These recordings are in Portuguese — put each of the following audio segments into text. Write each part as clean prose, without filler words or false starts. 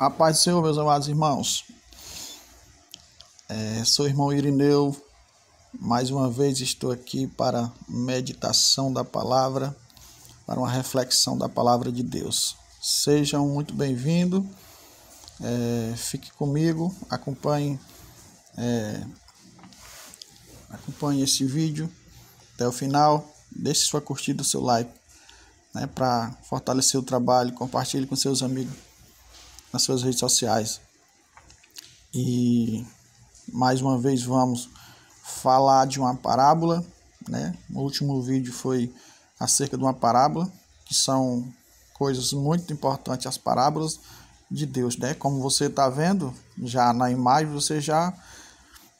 A paz do Senhor, meus amados irmãos. Sou o irmão Irineu. Mais uma vez estou aqui para meditação da palavra, para uma reflexão da palavra de Deus. Sejam muito bem-vindos. Fique comigo, acompanhe esse vídeo até o final. Deixe sua curtida, seu like, para fortalecer o trabalho. Compartilhe com seus amigos nas suas redes sociais. E mais uma vez vamos falar de uma parábola, O último vídeo foi acerca de uma parábola, que são coisas muito importantes, as parábolas de Deus, Como você está vendo já na imagem, você já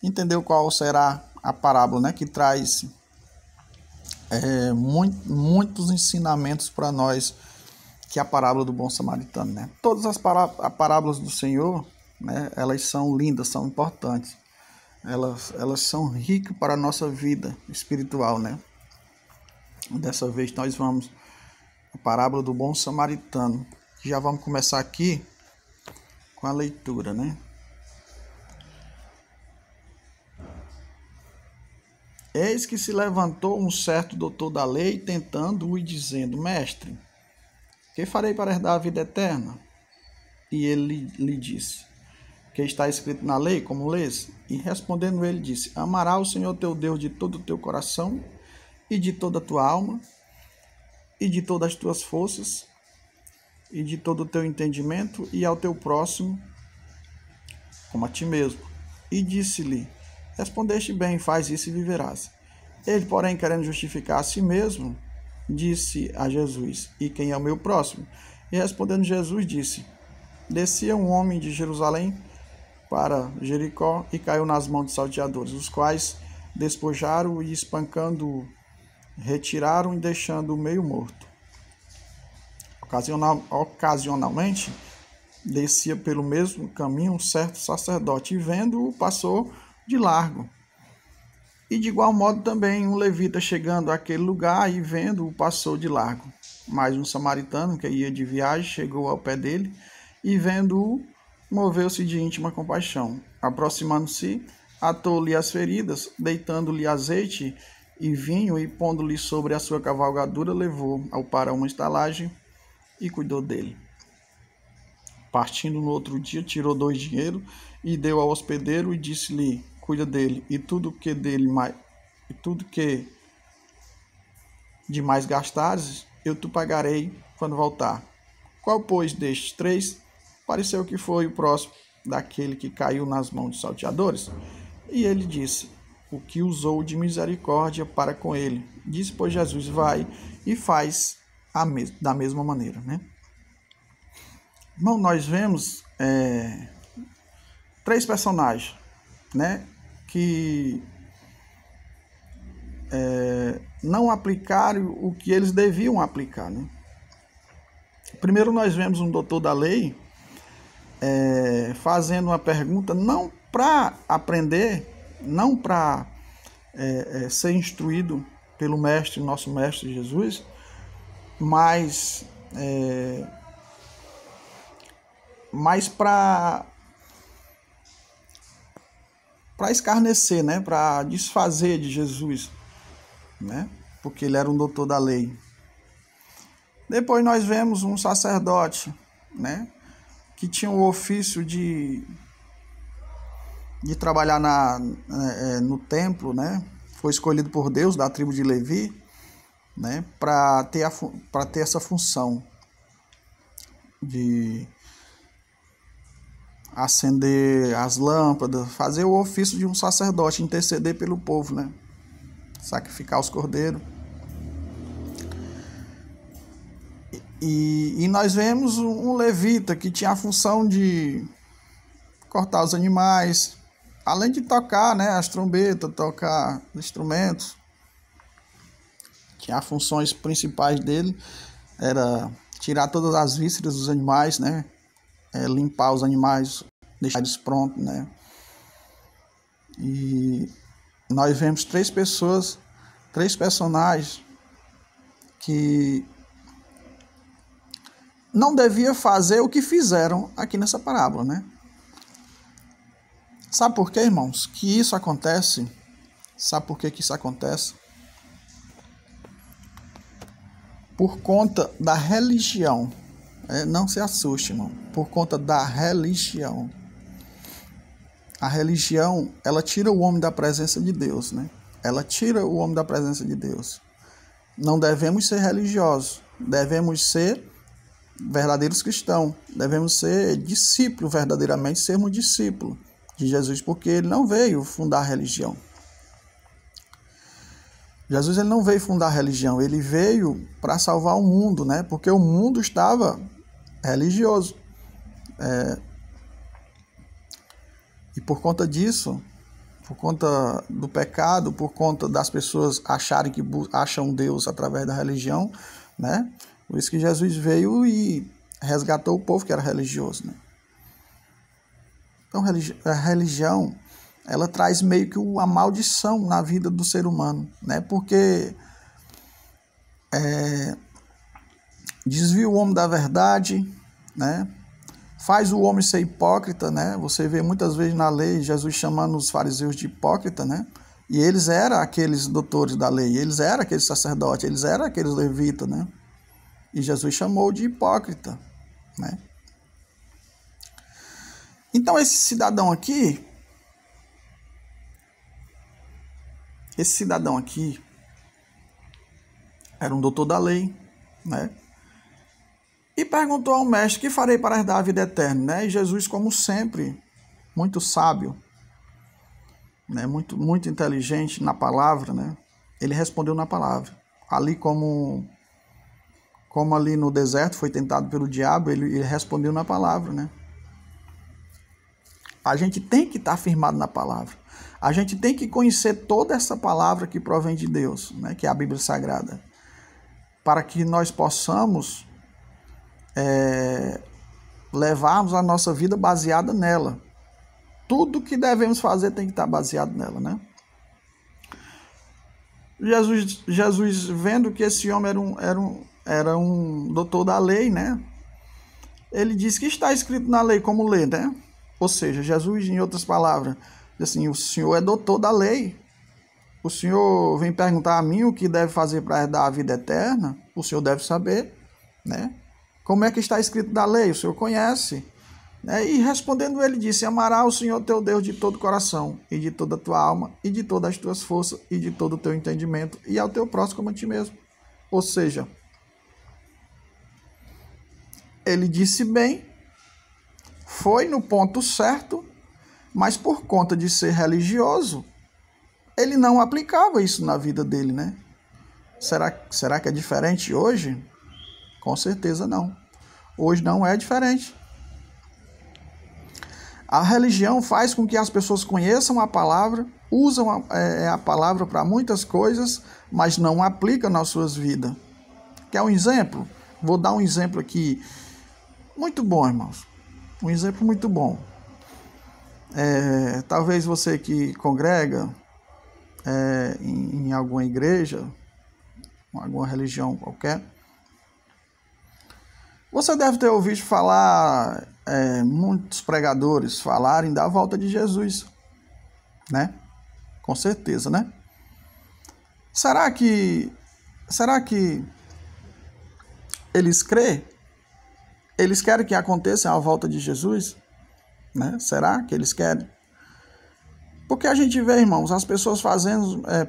entendeu qual será a parábola, que traz muitos ensinamentos para nós, que é a parábola do bom samaritano, Todas as parábolas do Senhor, elas são lindas, são importantes. Elas são ricas para a nossa vida espiritual, Dessa vez nós vamos a parábola do bom samaritano. Já vamos começar aqui com a leitura, Eis que se levantou um certo doutor da lei, tentando-o e dizendo: Mestre, que farei para herdar a vida eterna? E ele lhe disse: que está escrito na lei, como lês? E respondendo ele disse: Amarás o Senhor teu Deus de todo o teu coração, e de toda a tua alma, e de todas as tuas forças, e de todo o teu entendimento, e ao teu próximo como a ti mesmo. E disse-lhe: Respondeste bem, faz isso e viverás. Ele, porém, querendo justificar a si mesmo, disse a Jesus: E quem é o meu próximo? E respondendo Jesus, disse: Descia um homem de Jerusalém para Jericó e caiu nas mãos de salteadores, os quais despojaram e espancando-o, retiraram e deixando-o meio morto. Ocasionalmente, descia pelo mesmo caminho um certo sacerdote, e vendo-o, passou de largo. E de igual modo também um levita, chegando àquele lugar e vendo-o, passou de largo. Mas um samaritano que ia de viagem chegou ao pé dele e vendo-o, moveu-se de íntima compaixão. Aproximando-se, atou-lhe as feridas, deitando-lhe azeite e vinho e pondo-lhe sobre a sua cavalgadura, levou-o para uma estalagem e cuidou dele. Partindo no outro dia, tirou 2 dinheiros e deu ao hospedeiro e disse-lhe: Cuida dele, e tudo que de mais gastares, eu te pagarei quando voltar. Qual, pois, destes 3 pareceu que foi o próximo daquele que caiu nas mãos dos salteadores? E ele disse: O que usou de misericórdia para com ele. Disse, pois, Jesus: Vai e faz da mesma maneira, Irmão, nós vemos 3 personagens, que não aplicaram o que eles deviam aplicar, Primeiro nós vemos um doutor da lei fazendo uma pergunta não para aprender, não para ser instruído pelo mestre, nosso mestre Jesus, mas para escarnecer, para desfazer de Jesus, porque ele era um doutor da lei. Depois nós vemos um sacerdote, que tinha o ofício de trabalhar no templo, Foi escolhido por Deus, da tribo de Levi, para ter essa função de acender as lâmpadas, fazer o ofício de um sacerdote, interceder pelo povo, Sacrificar os cordeiros. E nós vemos um levita que tinha a função de cortar os animais, além de tocar, as trombetas, tocar instrumentos. Tinha as funções principais dele, era tirar todas as vísceras dos animais, limpar os animais, deixar eles prontos, E nós vemos 3 pessoas, 3 personagens que não devia fazer o que fizeram aqui nessa parábola, né? Sabe por quê, irmãos, que isso acontece? Sabe por que isso acontece? Por conta da religião. Não se assuste, irmão. Por conta da religião. A religião, ela tira o homem da presença de Deus, né? Ela tira o homem da presença de Deus. Não devemos ser religiosos. Devemos ser verdadeiros cristãos. Devemos ser discípulos, verdadeiramente sermos discípulos de Jesus, porque ele não veio fundar a religião. Jesus ele não veio fundar a religião, ele veio para salvar o mundo, né? Porque o mundo estava religioso. E por conta disso, por conta do pecado, por conta das pessoas acharem que acham Deus através da religião, né? Por isso que Jesus veio e resgatou o povo que era religioso, né? Então, a religião, ela traz meio que uma maldição na vida do ser humano, né? Porque desvia o homem da verdade, né? Faz o homem ser hipócrita, né? Você vê muitas vezes na lei Jesus chamando os fariseus de hipócrita, né? E eles eram aqueles doutores da lei, eles eram aqueles sacerdotes, eles eram aqueles levitas, né? E Jesus chamou de hipócrita, né? Então esse cidadão aqui era um doutor da lei, né? E perguntou ao mestre: que farei para herdar a vida eterna? Né? E Jesus, como sempre, muito sábio, né? muito inteligente na palavra, né? Ele respondeu na palavra. Ali como ali no deserto foi tentado pelo diabo, ele respondeu na palavra, né? A gente tem que estar firmado na palavra. A gente tem que conhecer toda essa palavra que provém de Deus, né? Que é a Bíblia Sagrada, para que nós possamos levarmos a nossa vida baseada nela. Tudo que devemos fazer tem que estar baseado nela, né? Jesus vendo que esse homem era um doutor da lei, né? Ele disse que está escrito na lei, como ler, né? Ou seja, Jesus, em outras palavras, diz assim: o senhor é doutor da lei. O senhor vem perguntar a mim o que deve fazer para herdar a vida eterna? O senhor deve saber, né? Como é que está escrito na lei? O senhor conhece. Né? E respondendo ele disse: amará o Senhor teu Deus de todo o coração, e de toda a tua alma, e de todas as tuas forças, e de todo o teu entendimento, e ao teu próximo como a ti mesmo. Ou seja, ele disse bem, foi no ponto certo, mas por conta de ser religioso, ele não aplicava isso na vida dele, né? Será que é diferente hoje? Com certeza não. Hoje não é diferente. A religião faz com que as pessoas conheçam a palavra, usam a palavra para muitas coisas, mas não aplicam nas suas vidas. Quer um exemplo? Vou dar um exemplo aqui muito bom, irmãos. Um exemplo muito bom. Talvez você que congrega em alguma igreja, alguma religião qualquer, você deve ter ouvido falar, muitos pregadores falarem da volta de Jesus, né? Com certeza, né? Será que eles creem? Eles querem que aconteça a volta de Jesus? Né? Será que eles querem? Porque a gente vê, irmãos, as pessoas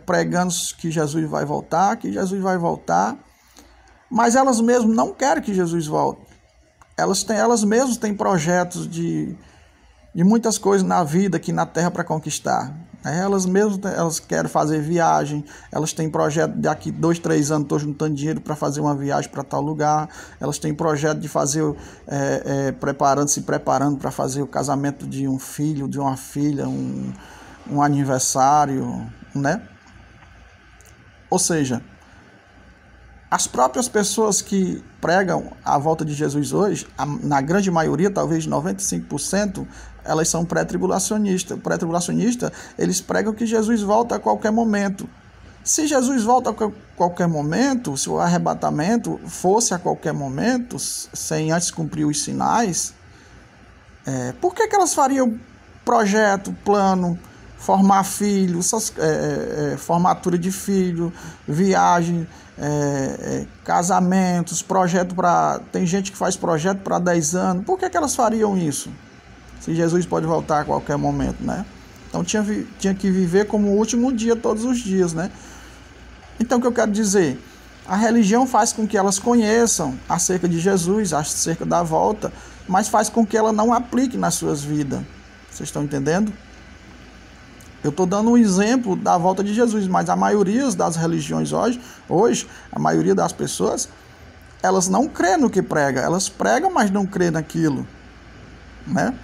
pregando que Jesus vai voltar, mas elas mesmas não querem que Jesus volte. Elas mesmas têm projetos de muitas coisas na vida aqui na terra para conquistar. Elas mesmas querem fazer viagem, elas têm projeto daqui 2, 3 anos, estou juntando dinheiro para fazer uma viagem para tal lugar, elas têm projeto de fazer, se preparando para fazer o casamento de um filho, de uma filha, um aniversário, né? Ou seja, as próprias pessoas que pregam a volta de Jesus hoje, na grande maioria, talvez 95%, elas são pré-tribulacionistas. Pré-tribulacionistas, eles pregam que Jesus volta a qualquer momento. Se Jesus volta a qualquer momento, se o arrebatamento fosse a qualquer momento, sem antes cumprir os sinais, por que elas fariam projeto, plano, formar filho, formatura de filho, viagem, casamentos, projeto para... Tem gente que faz projeto para 10 anos. Por que elas fariam isso? Se Jesus pode voltar a qualquer momento, né? Então tinha que viver como o último dia todos os dias, né? Então o que eu quero dizer? A religião faz com que elas conheçam acerca de Jesus, acerca da volta, mas faz com que ela não aplique nas suas vidas. Vocês estão entendendo? Eu estou dando um exemplo da volta de Jesus, mas a maioria das religiões hoje, a maioria das pessoas, elas não crê no que prega. Elas pregam, mas não crê naquilo, né?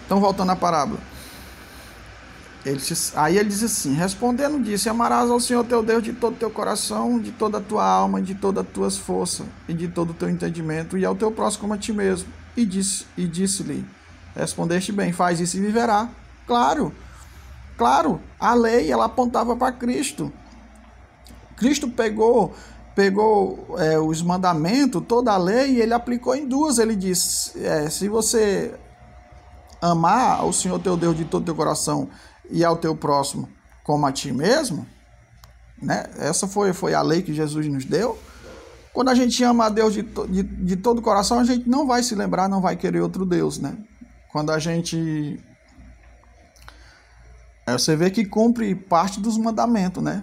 Então, voltando à parábola. Aí ele diz assim, respondendo disse, amarás ao Senhor teu Deus de todo o teu coração, de toda a tua alma, de todas as tuas forças e de todo o teu entendimento, e ao teu próximo como a ti mesmo. E disse-lhe, respondeste bem, faz isso e viverá. Claro, a lei ela apontava para Cristo. Cristo pegou os mandamentos, toda a lei, e ele aplicou em duas. Ele disse, se você amar ao Senhor teu Deus de todo o teu coração e ao teu próximo como a ti mesmo, né? Essa foi a lei que Jesus nos deu. Quando a gente ama a Deus de todo o coração, a gente não vai se lembrar, não vai querer outro Deus, né? Quando a gente... você vê que cumpre parte dos mandamentos, né?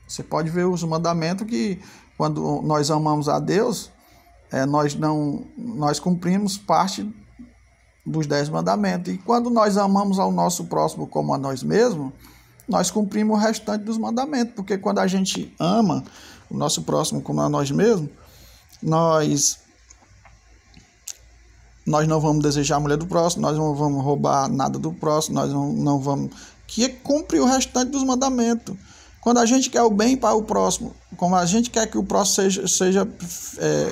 Você pode ver os mandamentos que quando nós amamos a Deus, nós cumprimos parte dos 10 mandamentos. E quando nós amamos ao nosso próximo como a nós mesmos, nós cumprimos o restante dos mandamentos. Porque quando a gente ama o nosso próximo como a nós mesmos, nós não vamos desejar a mulher do próximo, nós não vamos roubar nada do próximo, nós não vamos... Que cumpre o restante dos mandamentos. Quando a gente quer o bem para o próximo, como a gente quer que o próximo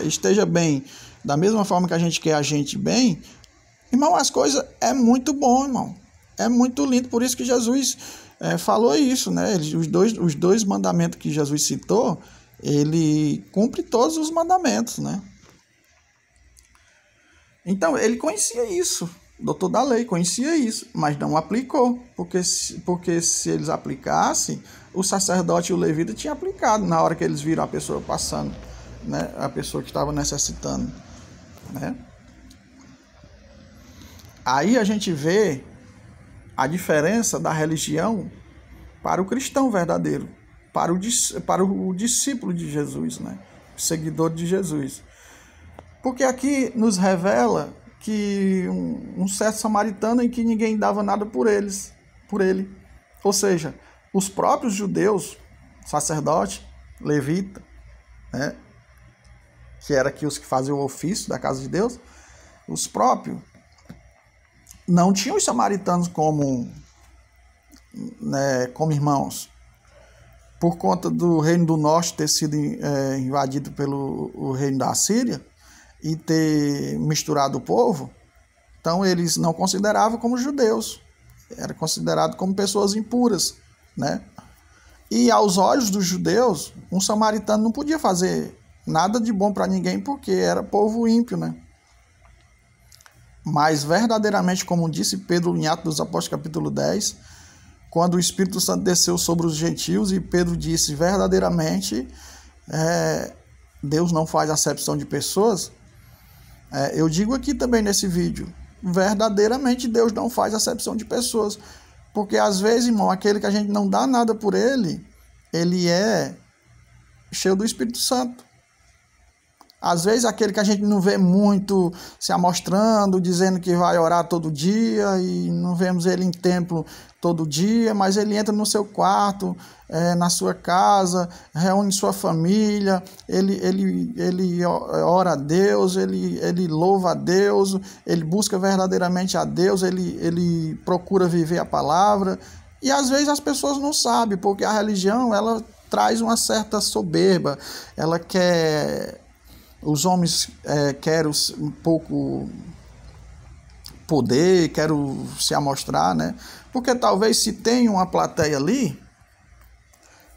esteja bem, da mesma forma que a gente quer a gente bem, irmão, as coisas é muito bom, irmão. É muito lindo. Por isso que Jesus falou isso, né? Os dois mandamentos que Jesus citou, ele cumpre todos os mandamentos, né? Então, ele conhecia isso. O doutor da lei conhecia isso, mas não aplicou. Porque se eles aplicassem, o sacerdote e o levita tinham aplicado na hora que eles viram a pessoa passando, né? A pessoa que estava necessitando, né? Aí a gente vê a diferença da religião para o cristão verdadeiro, para o discípulo de Jesus, né? O seguidor de Jesus. Porque aqui nos revela que um certo samaritano em que ninguém dava nada por ele. Ou seja, os próprios judeus, sacerdote, levita, né? Que era aqui os que faziam o ofício da casa de Deus, os próprios não tinham os samaritanos como irmãos. Por conta do reino do norte ter sido invadido pelo reino da Síria e ter misturado o povo, então eles não consideravam como judeus. Era considerado como pessoas impuras, né? E aos olhos dos judeus, um samaritano não podia fazer nada de bom para ninguém porque era povo ímpio, né? Mas verdadeiramente, como disse Pedro em Atos dos Apóstolos capítulo 10, quando o Espírito Santo desceu sobre os gentios e Pedro disse verdadeiramente, Deus não faz acepção de pessoas, eu digo aqui também nesse vídeo, verdadeiramente Deus não faz acepção de pessoas, porque às vezes, irmão, aquele que a gente não dá nada por ele é cheio do Espírito Santo. Às vezes aquele que a gente não vê muito se amostrando, dizendo que vai orar todo dia e não vemos ele em templo todo dia, mas ele entra no seu quarto, na sua casa, reúne sua família, ele ora a Deus, ele louva a Deus, ele busca verdadeiramente a Deus, ele procura viver a palavra. E às vezes as pessoas não sabem, porque a religião ela traz uma certa soberba, ela quer... Os homens querem um pouco poder, querem se amostrar, né? Porque talvez se tem uma plateia ali,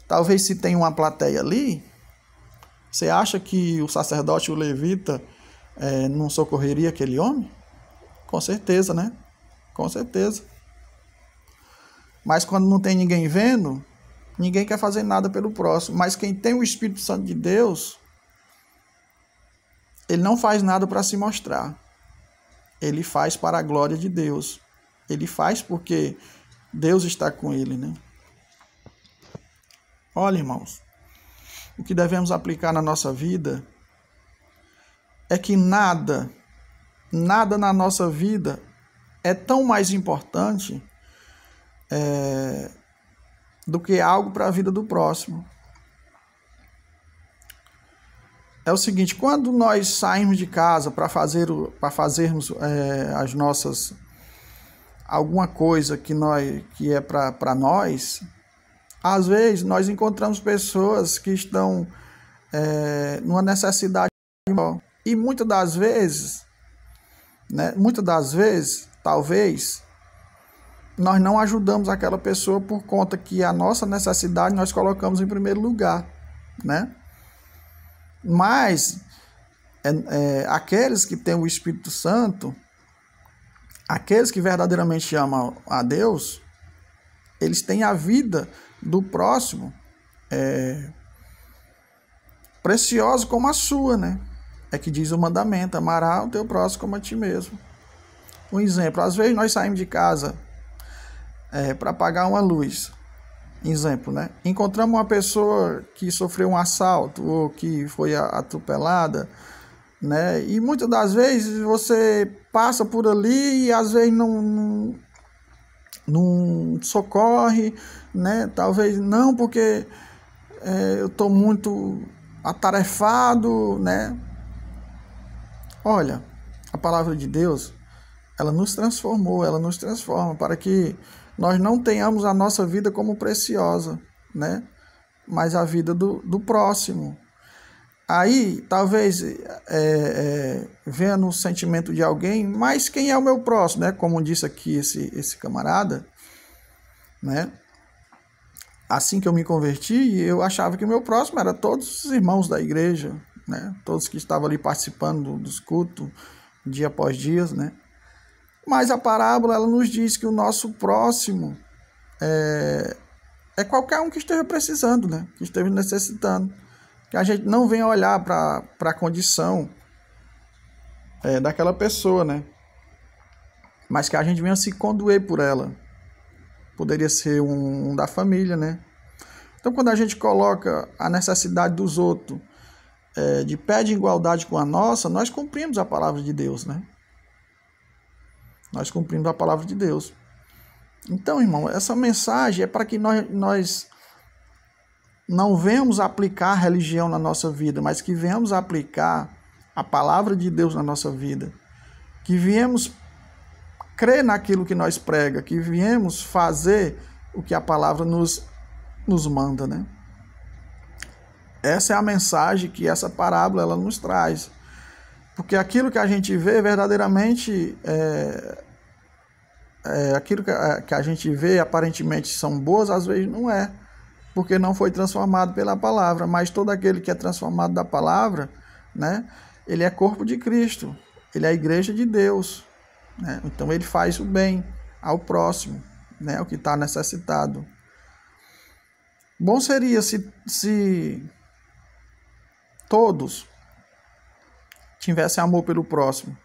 Talvez se tem uma plateia ali, você acha que o sacerdote, o levita, não socorreria aquele homem? Com certeza, né? Com certeza. Mas quando não tem ninguém vendo, ninguém quer fazer nada pelo próximo. Mas quem tem o Espírito Santo de Deus, ele não faz nada para se mostrar. Ele faz para a glória de Deus. Ele faz porque Deus está com ele, né? Olha, irmãos, o que devemos aplicar na nossa vida é que nada na nossa vida é tão mais importante do que algo para a vida do próximo. É o seguinte, quando nós saímos de casa para fazermos as nossas alguma coisa que é para nós, às vezes nós encontramos pessoas que estão numa necessidade maior. E muitas das vezes, talvez, nós não ajudamos aquela pessoa por conta que a nossa necessidade nós colocamos em primeiro lugar, né? Mas aqueles que têm o Espírito Santo, aqueles que verdadeiramente amam a Deus, eles têm a vida do próximo preciosa como a sua, né? É que diz o mandamento, amará o teu próximo como a ti mesmo. Um exemplo, às vezes nós saímos de casa para pagar uma luz. Exemplo, né? Encontramos uma pessoa que sofreu um assalto ou que foi atropelada, né? E muitas das vezes você passa por ali e às vezes não socorre, né? Talvez não, porque eu estou muito atarefado, né? Olha, a palavra de Deus, ela nos transformou, ela nos transforma para que nós não tenhamos a nossa vida como preciosa, né? Mas a vida do próximo. Aí, talvez, venha no sentimento de alguém, mas quem é o meu próximo, né? Como disse aqui esse camarada, né? Assim que eu me converti, eu achava que o meu próximo era todos os irmãos da igreja, né? Todos que estavam ali participando dos cultos, dia após dia, né? Mas a parábola, ela nos diz que o nosso próximo é qualquer um que esteja precisando, né? Que esteja necessitando. Que a gente não venha olhar para a condição daquela pessoa, né? Mas que a gente venha se condoer por ela. Poderia ser um da família, né? Então, quando a gente coloca a necessidade dos outros de pé de igualdade com a nossa, nós cumprimos a palavra de Deus, né? Nós cumprimos a palavra de Deus. Então, irmão, essa mensagem é para que nós não venhamos aplicar a religião na nossa vida, mas que venhamos aplicar a palavra de Deus na nossa vida. Que viemos crer naquilo que nós prega, que viemos fazer o que a palavra nos manda, né? Essa é a mensagem que essa parábola ela nos traz. Porque aquilo que a gente vê verdadeiramente aquilo que a gente vê aparentemente são boas, às vezes não é, porque não foi transformado pela palavra. Mas todo aquele que é transformado da palavra, né, ele é corpo de Cristo, ele é a igreja de Deus, né? Então ele faz o bem ao próximo, né, ao que está necessitado. Bom seria se todos tivessem amor pelo próximo,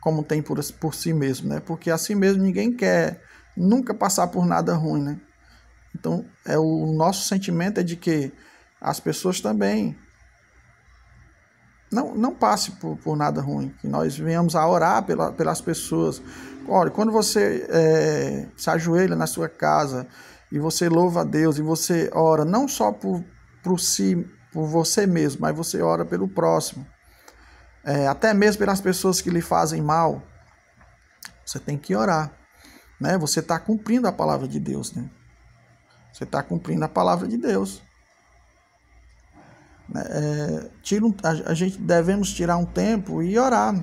como tem por si mesmo, né? Porque assim mesmo ninguém quer nunca passar por nada ruim, né? Então, o nosso sentimento é de que as pessoas também não passem por nada ruim, que nós venhamos a orar pelas pessoas. Olha, quando você se ajoelha na sua casa e você louva a Deus e você ora não só por você mesmo, mas você ora pelo próximo, até mesmo pelas pessoas que lhe fazem mal, você tem que orar, né? Você está cumprindo a palavra de Deus, né? Você está cumprindo a palavra de Deus. A gente devemos tirar um tempo e orar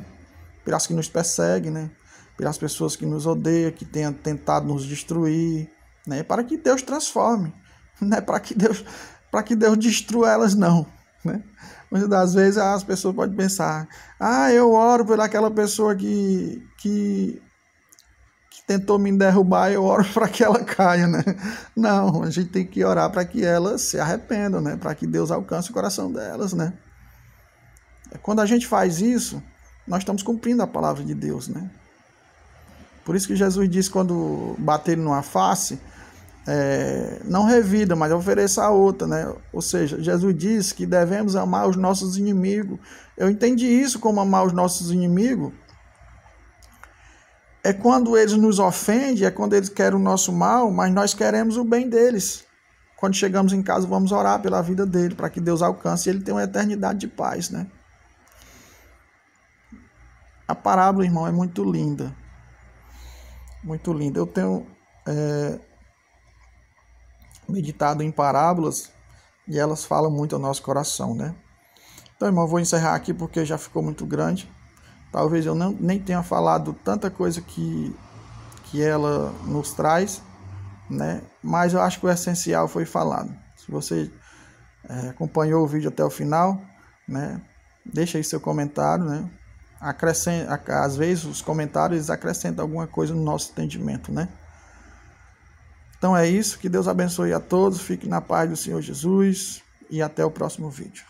pelas que nos perseguem, né? Pelas pessoas que nos odeiam, que tenham tentado nos destruir, né? Para que Deus transforme, Não é para que Deus destrua elas, não, né? Muitas das vezes as pessoas podem pensar, eu oro por aquela pessoa que tentou me derrubar, eu oro para que ela caia, né? Não, a gente tem que orar para que elas se arrependam, né? Para que Deus alcance o coração delas, né? Quando a gente faz isso, nós estamos cumprindo a palavra de Deus, né? Por isso que Jesus disse, quando bater numa face, não revida, mas ofereça a outra, né? Ou seja, Jesus disse que devemos amar os nossos inimigos. Eu entendi isso como amar os nossos inimigos. É quando eles nos ofendem, é quando eles querem o nosso mal, mas nós queremos o bem deles. Quando chegamos em casa, vamos orar pela vida dele, para que Deus alcance e ele tenha uma eternidade de paz, né? A parábola, irmão, é muito linda. Muito linda. Eu tenho meditado em parábolas e elas falam muito ao nosso coração, né? Então, irmão, eu vou encerrar aqui porque já ficou muito grande. Talvez eu nem tenha falado tanta coisa que ela nos traz, né? Mas eu acho que o essencial foi falado. Se você acompanhou o vídeo até o final, né? Deixa aí seu comentário, né? Às vezes os comentários acrescentam alguma coisa no nosso entendimento, né? Então é isso, que Deus abençoe a todos, fique na paz do Senhor Jesus e até o próximo vídeo.